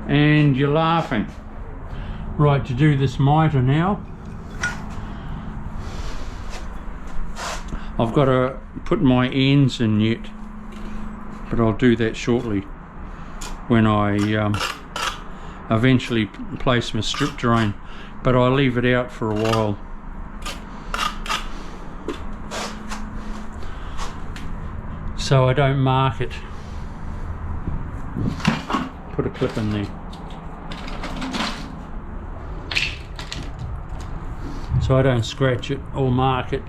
and you're laughing. Right, to do this mitre now, I've got to put my ends in yet, but I'll do that shortly when I eventually place my strip drain, but I leave it out for a while. So I don't mark it. Put a clip in there. So I don't scratch it or mark it.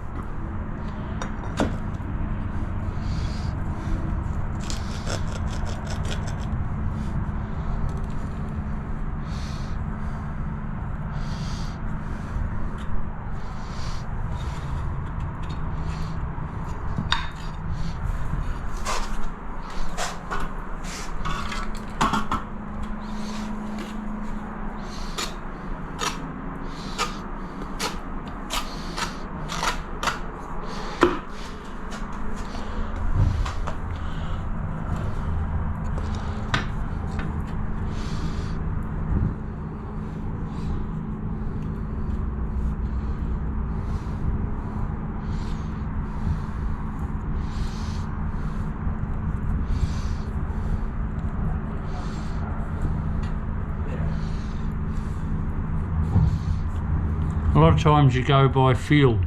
A lot of times you go by feel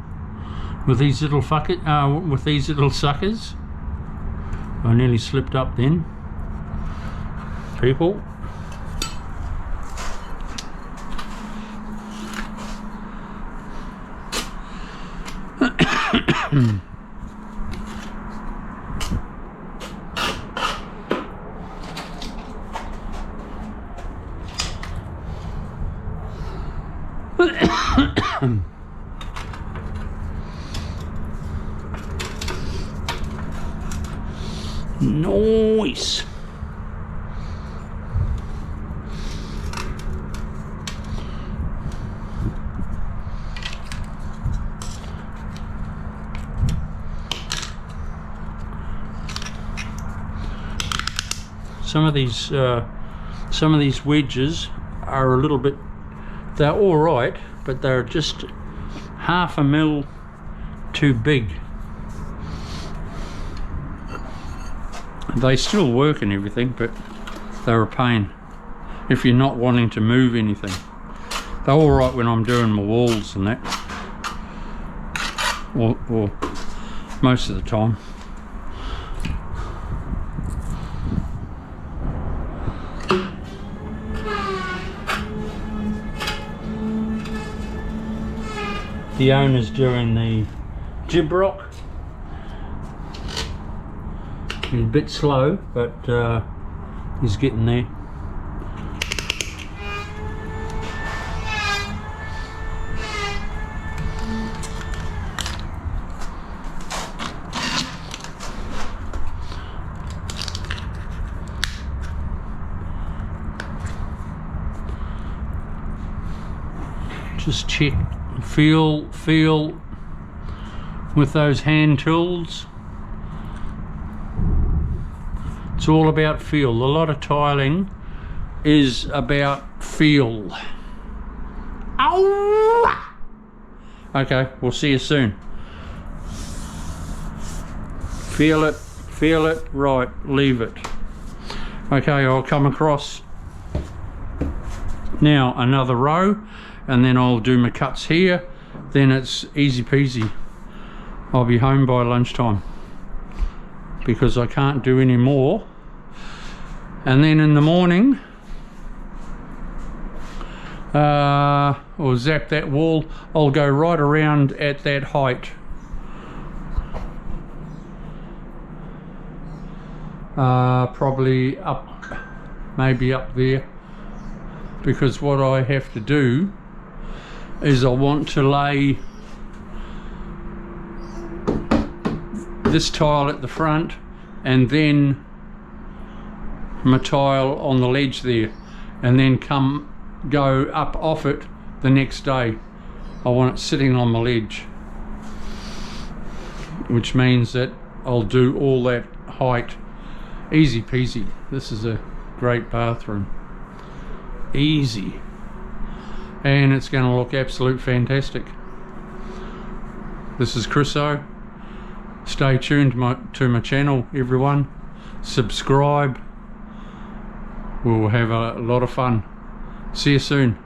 with these little with these little suckers. I nearly slipped up then, people. Nice. Some of these wedges are a little bit, they're all right, but they're just half a mil too big. They still work and everything, but they're a pain if you're not wanting to move anything. They're all right when I'm doing my walls and that, or most of the time. The owner's doing the jib rock. He's a bit slow, but he's getting there. Just check, feel with those hand tools. It's all about feel. A lot of tiling is about feel. Ow! Okay, we'll see you soon. Feel it, right, leave it. Okay, I'll come across now another row, and then I'll do my cuts here. Then it's easy peasy. I'll be home by lunchtime because I can't do any more. And then in the morning, or zap that wall, I'll go right around at that height. Probably up, maybe up there, because what I have to do is I want to lay this tile at the front and then my tile on the ledge there, and then go up off it the next day. I want it sitting on my ledge, which means that I'll do all that height easy peasy. This is a great bathroom. easy, and it's going to look absolute fantastic. This is Chriso. Stay tuned to my channel, everyone. Subscribe. We'll have a lot of fun. See you soon.